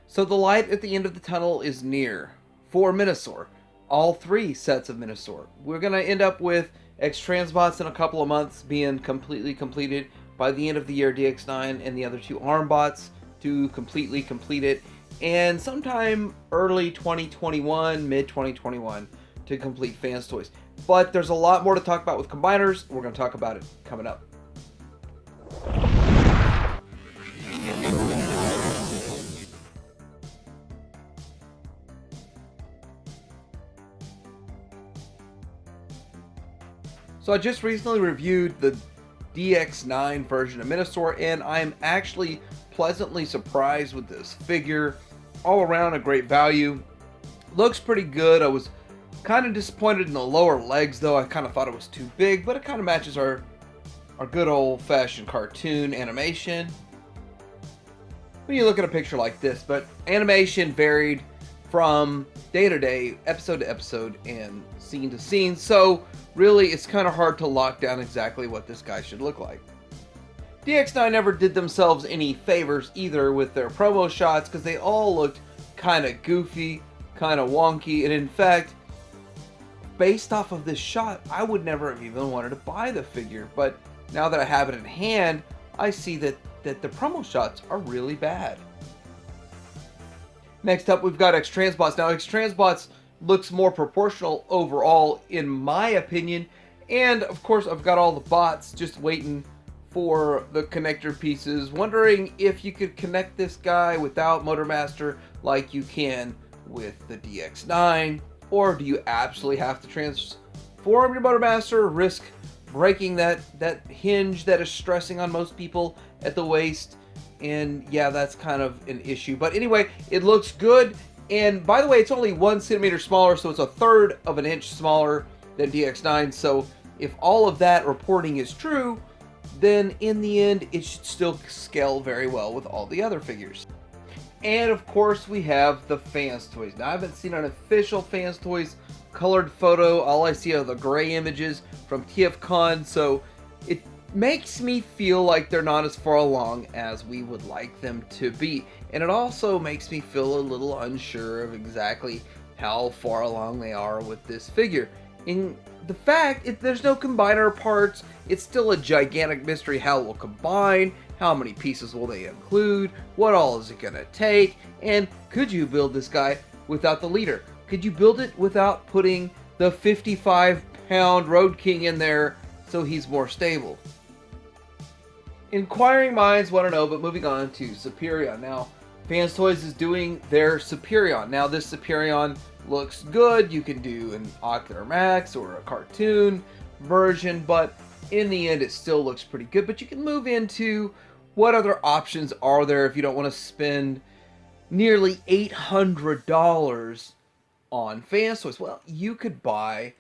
So the light at the end of the tunnel is near for Menasor. All three sets of Menasor. We're going to end up with X-Transbots in a couple of months being completely completed. By the end of the year, DX9 and the other two ARM bots to completely complete it. And sometime early 2021, mid 2021 to complete Fans Toys. But there's a lot more to talk about with combiners. We're going to talk about it coming up. So I just recently reviewed the DX9 version of Menasor, and I'm actually pleasantly surprised with this figure. All around a great value. Looks pretty good. I was kind of disappointed in the lower legs though. I kind of thought it was too big, but it kind of matches our good old-fashioned cartoon animation when you look at a picture like this. But animation varied from day to day, episode to episode, and scene to scene, so really it's kind of hard to lock down exactly what this guy should look like. DX9 never did themselves any favors either with their promo shots, because they all looked kind of goofy, kind of wonky, and in fact, based off of this shot, I would never have even wanted to buy the figure, but now that I have it in hand, I see that the promo shots are really bad. Next up, we've got X-Transbots. Now, X-Transbots looks more proportional overall, in my opinion, and of course, I've got all the bots just waiting for the connector pieces, wondering if you could connect this guy without Motormaster like you can with the DX9, or do you absolutely have to transform your Motormaster, risk breaking that hinge that is stressing on most people at the waist? And yeah, that's kind of an issue. But anyway, it looks good. And by the way, it's only 1 centimeter smaller, so it's 1/3 of an inch smaller than DX9. So if all of that reporting is true, then in the end, it should still scale very well with all the other figures. And of course, we have the Fans Toys. Now, I haven't seen an official Fans Toys colored photo. All I see are the gray images from TFCon, so it makes me feel like they're not as far along as we would like them to be. And it also makes me feel a little unsure of exactly how far along they are with this figure. In the fact, there's no combiner parts, it's still a gigantic mystery how it will combine, how many pieces will they include, what all is it going to take, and could you build this guy without the leader? Could you build it without putting the 55-pound Road King in there so he's more stable? Inquiring minds want to know, but moving on to Superion. Now, Fans Toys is doing their Superion. Now, this Superion looks good. You can do an Ocular Max or a cartoon version, but in the end, it still looks pretty good. But you can move into what other options are there if you don't want to spend nearly $800 on Fans Toys. Well, you could buy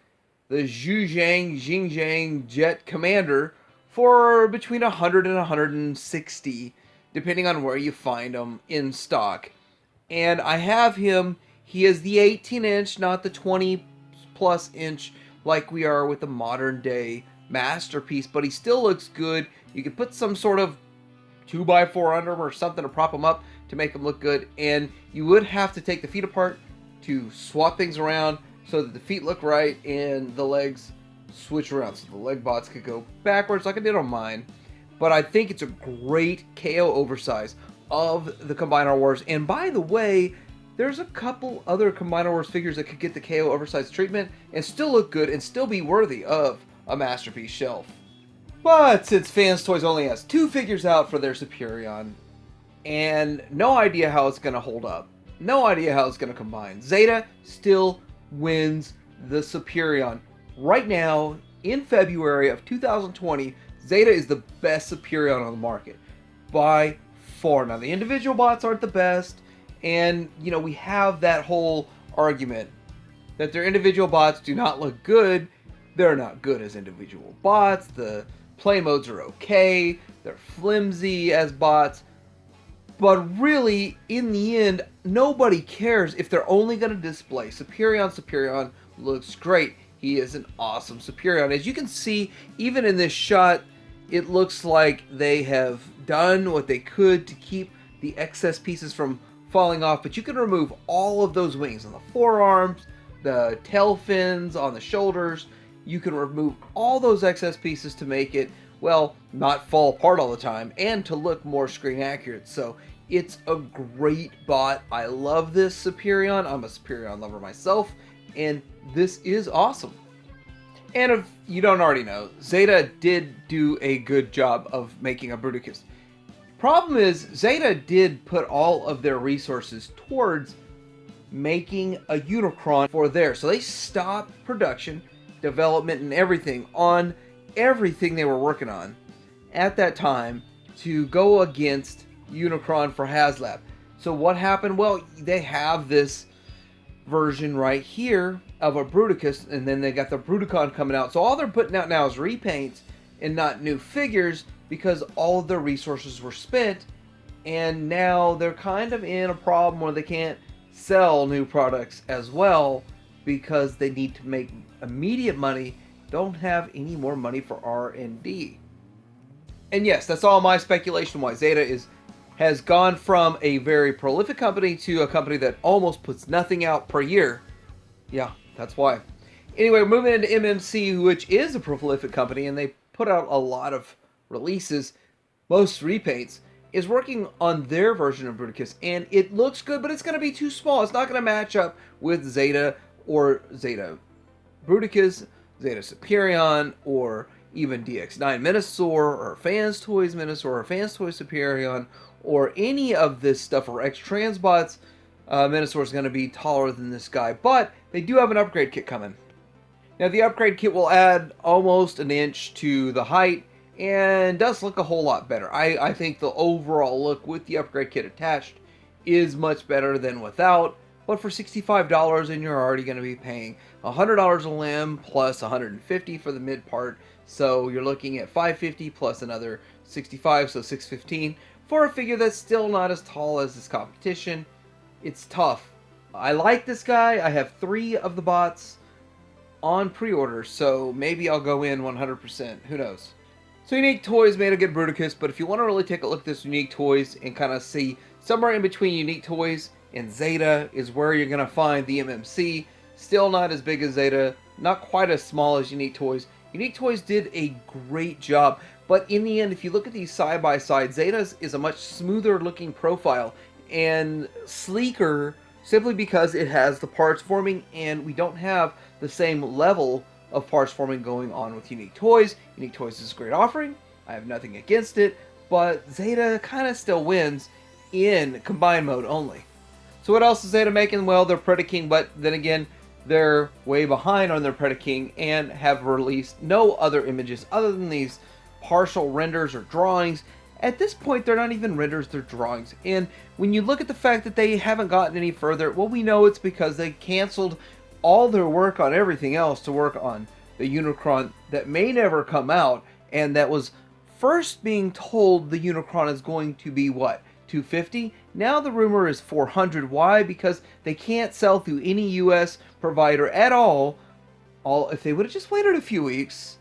the Xinjiang Jet Commander for between $100 and $160, depending on where you find them in stock. And I have him. He is the 18-inch, not the 20-plus inch like we are with the modern-day Masterpiece, but he still looks good. You could put some sort of 2x4 under him or something to prop him up to make him look good, and you would have to take the feet apart to swap things around so that the feet look right and the legs switch around, so the leg bots could go backwards like I did on mine. But I think it's a great KO oversize of the Combiner Wars. And by the way, there's a couple other Combiner Wars figures that could get the KO oversize treatment and still look good and still be worthy of a Masterpiece shelf. But since Fans Toys only has 2 figures out for their Superion, and no idea how it's going to hold up, no idea how it's going to combine, Zeta still wins the Superion. Right now, in February of 2020, Zeta is the best Superion on the market. By far. Now, the individual bots aren't the best, and, you know, we have that whole argument that their individual bots do not look good. They're not good as individual bots. The play modes are okay. They're flimsy as bots. But really, in the end, nobody cares if they're only going to display Superion. Superion looks great. He is an awesome Superion. As you can see, even in this shot, it looks like they have done what they could to keep the excess pieces from falling off, but you can remove all of those wings on the forearms, the tail fins, on the shoulders. You can remove all those excess pieces to make it, well, not fall apart all the time and to look more screen accurate. So it's a great bot. I love this Superion. I'm a Superion lover myself, and this is awesome. And if you don't already know, Zeta did do a good job of making a Bruticus. Problem is, Zeta did put all of their resources towards making a Unicron for theirs. So they stopped production, development, and everything on everything they were working on at that time to go against Unicron for HasLab. So what happened? Well, they have this version right here of a Bruticus, and then they got the Bruticon coming out. So all they're putting out now is repaints and not new figures, because all of their resources were spent, and now they're kind of in a problem where they can't sell new products as well because they need to make immediate money, don't have any more money for R&D. And yes, that's all my speculation why Zeta has gone from a very prolific company to a company that almost puts nothing out per year. Yeah, that's why. Anyway, moving into MMC, which is a prolific company, and they put out a lot of releases, most repaints, is working on their version of Bruticus, and it looks good, but it's going to be too small. It's not going to match up with Zeta or Zeta Bruticus, Zeta Superion, or even DX9 Menasor, or Fans Toys Menasor, or Fans Toys Superion, or any of this stuff, or X-Transbots Menasor is going to be taller than this guy, but they do have an upgrade kit coming. Now, the upgrade kit will add almost an inch to the height, and does look a whole lot better. I think the overall look with the upgrade kit attached is much better than without, but for $65, and you're already going to be paying $100 a limb plus $150 for the mid part, so you're looking at $550 plus another $65, so $615 for a figure that's still not as tall as this competition. It's tough. I like this guy. I have 3 of the bots on pre-order, so maybe I'll go in 100%. Who knows? So Unique Toys made a good Bruticus, but if you want to really take a look at this Unique Toys and kind of see somewhere in between Unique Toys and Zeta is where you're going to find the MMC. Still not as big as Zeta, not quite as small as Unique Toys. Unique Toys did a great job, but in the end, if you look at these side by side, Zeta's is a much smoother looking profile and sleeker simply because it has the parts forming, and we don't have the same level of parts forming going on with Unique Toys. Unique Toys is a great offering. I have nothing against it, but Zeta kind of still wins in combined mode only. So what else is Zeta making? Well, they're Predaking, but then again, they're way behind on their Predaking and have released no other images other than these partial renders or drawings. At this point, they're not even renders, they're drawings. And when you look at the fact that they haven't gotten any further, well, we know it's because they canceled all their work on everything else to work on the Unicron that may never come out, and that was first being told the Unicron is going to be what, $250? Now the rumor is $400. Why? Because they can't sell through any US provider at all. If they would have just waited a few weeks,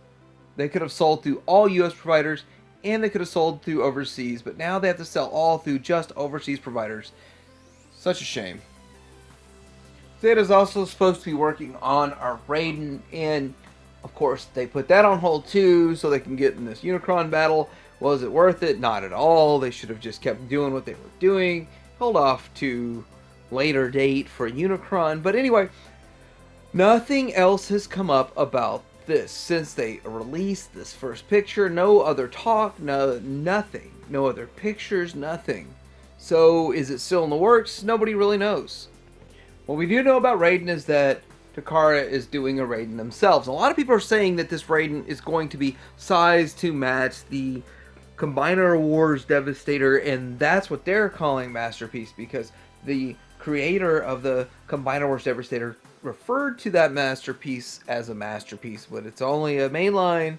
they could have sold through all US providers, and they could have sold through overseas, but now they have to sell all through just overseas providers. Such a shame. Zeta's also supposed to be working on our Raiden, and of course they put that on hold too so they can get in this Unicron battle. Was it worth it? Not at all. They should have just kept doing what they were doing. Hold off to later date for Unicron. But anyway, nothing else has come up about this since they released this first picture. No other talk, nothing. No other pictures, nothing. So is it still in the works? Nobody really knows. What we do know about Raiden is that Takara is doing a Raiden themselves. A lot of people are saying that this Raiden is going to be sized to match the Combiner Wars Devastator, and that's what they're calling Masterpiece, because the creator of the Combiner Wars Devastator referred to that masterpiece as a masterpiece, but it's only a mainline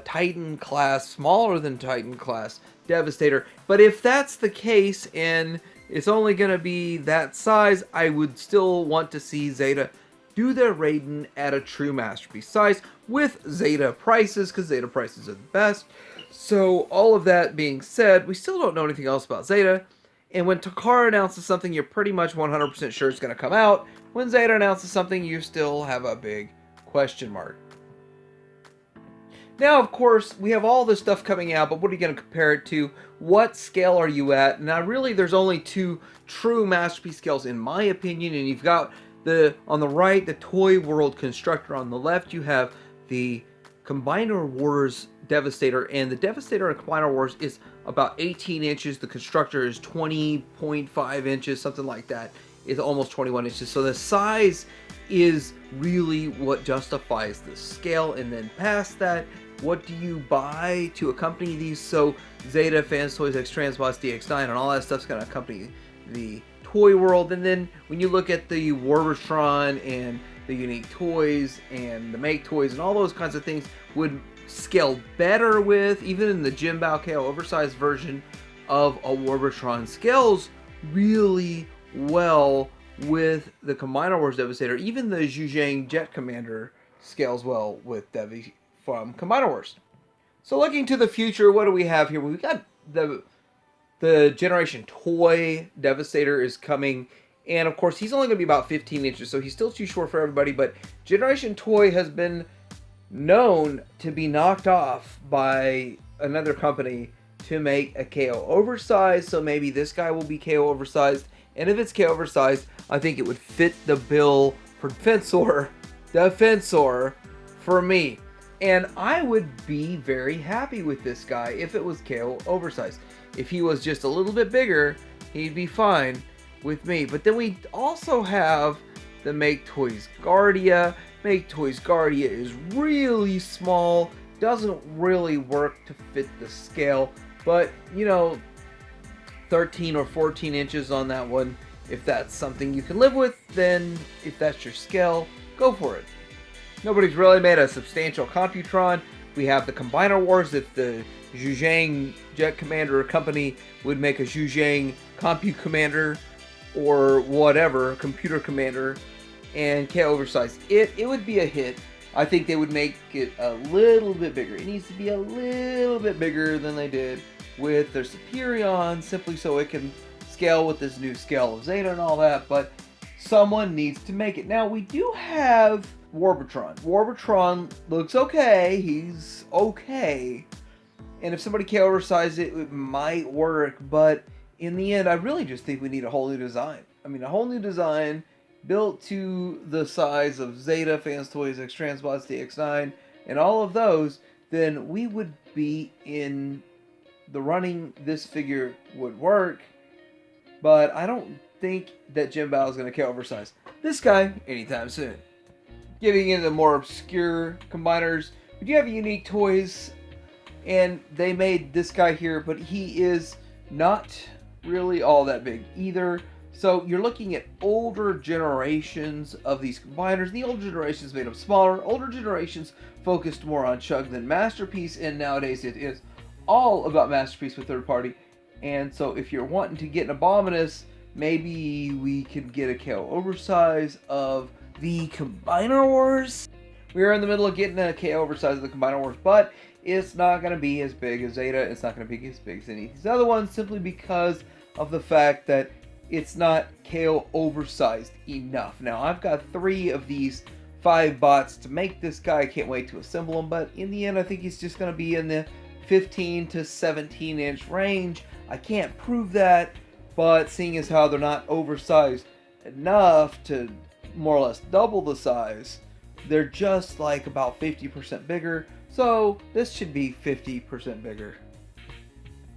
Titan class, smaller than Titan class Devastator. But if that's the case and it's only going to be that size, I would still want to see Zeta do their Raiden at a true masterpiece size with Zeta prices, because Zeta prices are the best. So all of that being said, we still don't know anything else about Zeta. And when Takara announces something, you're pretty much 100% sure it's going to come out. When Zeta announces something, you still have a big question mark. Now, of course, we have all this stuff coming out, but what are you going to compare it to? What scale are you at? Now, really, there's only two true Masterpiece scales, in my opinion, and you've got on the right, the Toy World Constructor. On the left, you have the Combiner Wars Devastator, and the Devastator in Combiner Wars is about 18 inches. The Constructor is 20.5 inches, something like that. It's almost 21 inches. So the size is really what justifies the scale, and then past that, what do you buy to accompany these? So Zeta, Fans Toys, X-Transbots, DX9, and all that stuff's going to accompany the toy world. And then when you look at the Warbotron and the Unique Toys and the Make Toys and all those kinds of things would scale better with, even in the Jimbao KO oversized version of a Warbotron scales really well with the Combiner Wars Devastator. Even the Zhuzhang Jet Commander scales well with Devi from Combiner Wars. So looking to the future, what do we have here? We've got the Generation Toy Devastator is coming, and of course he's only going to be about 15 inches, so he's still too short for everybody, but Generation Toy has been known to be knocked off by another company to make a KO oversized, so maybe this guy will be KO oversized, and if it's KO oversized, I think it would fit the bill for Defensor for me. And I would be very happy with this guy if it was KO oversized. If he was just a little bit bigger, he'd be fine with me. But then we also have the Make Toys Guardia. Make Toys Guardia is really small, doesn't really work to fit the scale, but you know, 13 or 14 inches on that one. If that's something you can live with, then if that's your scale, go for it. Nobody's really made a substantial Computron. We have the Combiner Wars. If the Zhuzhang Jet Commander company would make a Zhuzhang Compu Commander or whatever, Computer Commander, and KO oversized, it would be a hit. I think they would make it a little bit bigger. It needs to be a little bit bigger than they did with their Superion, simply so it can scale with this new scale of Zeta and all that, but someone needs to make it. Now, we do have Warbotron. Warbotron looks okay. He's okay. And if somebody KO oversized it, it might work, but in the end, I really just think we need a whole new design. I mean, a whole new design built to the size of Zeta, Fans Toys, X-Transbots, DX9, and all of those, then we would be in the running. This figure would work, but I don't think that Jimbao is going to KO oversize this guy anytime soon. Getting into more obscure combiners, we do have Unique Toys, and they made this guy here, but he is not really all that big either. So you're looking at older generations of these combiners. The older generations made them smaller. Older generations focused more on Chug than Masterpiece, and nowadays it is all about Masterpiece with third party. And so if you're wanting to get an Abominus, maybe we could get a KO oversize of the Combiner Wars. We're in the middle of getting a KO oversize of the Combiner Wars, but it's not going to be as big as Zeta. It's not going to be as big as any of these other ones, simply because of the fact that it's not KO oversized enough. Now, I've got 3 of these 5 bots to make this guy. I can't wait to assemble him, but in the end, I think he's just going to be in the 15 to 17 inch range. I can't prove that, but seeing as how they're not oversized enough to more or less double the size, they're just like about 50% bigger, so this should be 50% bigger.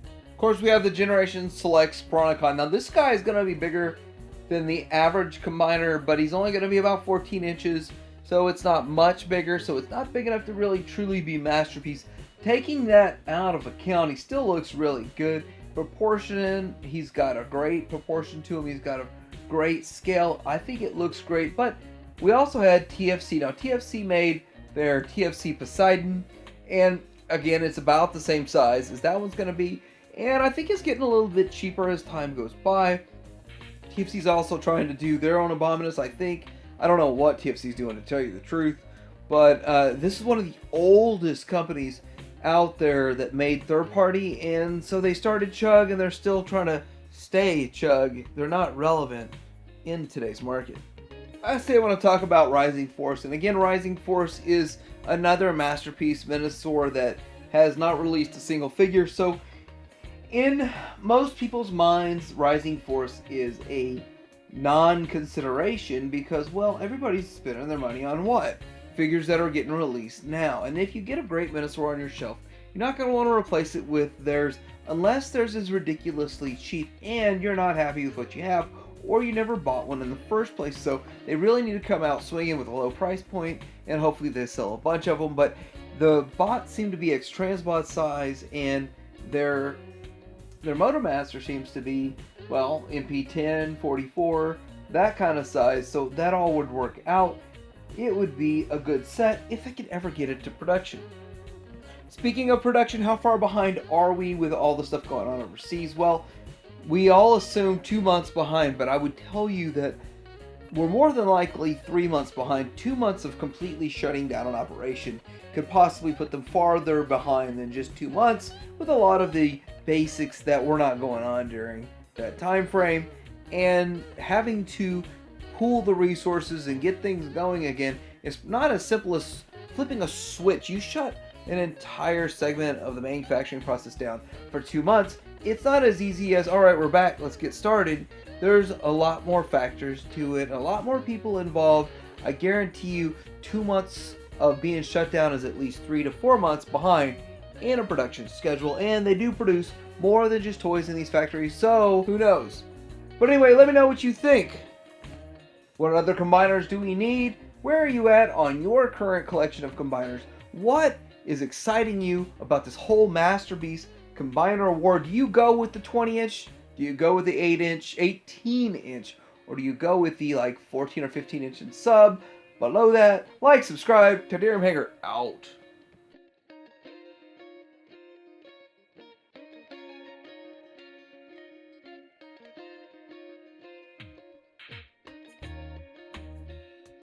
Of course, we have the Generation Select Sporanicon. Now, this guy is going to be bigger than the average combiner, but he's only going to be about 14 inches, so it's not much bigger, so it's not big enough to really truly be Masterpiece. Taking that out of account, he still looks really good. Proportion, he's got a great proportion to him. He's got a great scale. I think it looks great, but we also had TFC. Now, TFC made their TFC Poseidon, and again, it's about the same size as that one's going to be, and I think it's getting a little bit cheaper as time goes by. TFC's also trying to do their own Abominus, I think. I don't know what TFC's doing, to tell you the truth, but this is one of the oldest companies out there that made third party, and so they started Chug, and they're still trying to stay, Chug. They're not relevant in today's market. Lastly, I want to talk about Rising Force. And again, Rising Force is another masterpiece Menasor that has not released a single figure. So in most people's minds, Rising Force is a non-consideration because, well, everybody's spending their money on what? Figures that are getting released now. And if you get a great Menasor on your shelf, you're not going to want to replace it with theirs unless theirs is ridiculously cheap and you're not happy with what you have, or you never bought one in the first place. So they really need to come out swinging with a low price point, and hopefully they sell a bunch of them. But the bots seem to be X-Transbots size, and their Motomaster seems to be, well, MP10, 44, that kind of size. So that all would work out. It would be a good set if I could ever get it to production. Speaking of production, how far behind are we with all the stuff going on overseas? Well, we all assume 2 months behind, but I would tell you that we're more than likely 3 months behind. 2 months of completely shutting down an operation could possibly put them farther behind than just 2 months, with a lot of the basics that were not going on during that time frame, and having to pool the resources and get things going again. It's not as simple as flipping a switch. You shut an entire segment of the manufacturing process down for 2 months. It's not as easy as, all right, we're back, let's get started. There's a lot more factors to it, a lot more people involved. I guarantee you 2 months of being shut down is at least 3 to 4 months behind in a production schedule, and they do produce more than just toys in these factories, so who knows. But anyway, let me know what you think. What other combiners do we need? Where are you at on your current collection of combiners? What is exciting you about this whole Masterpiece Combiner War? Do you go with the 20-inch? Do you go with the 8-inch, 18-inch? Or do you go with the 14 or 15-inch and sub? Below that, like, subscribe. Tadarium Hanger out.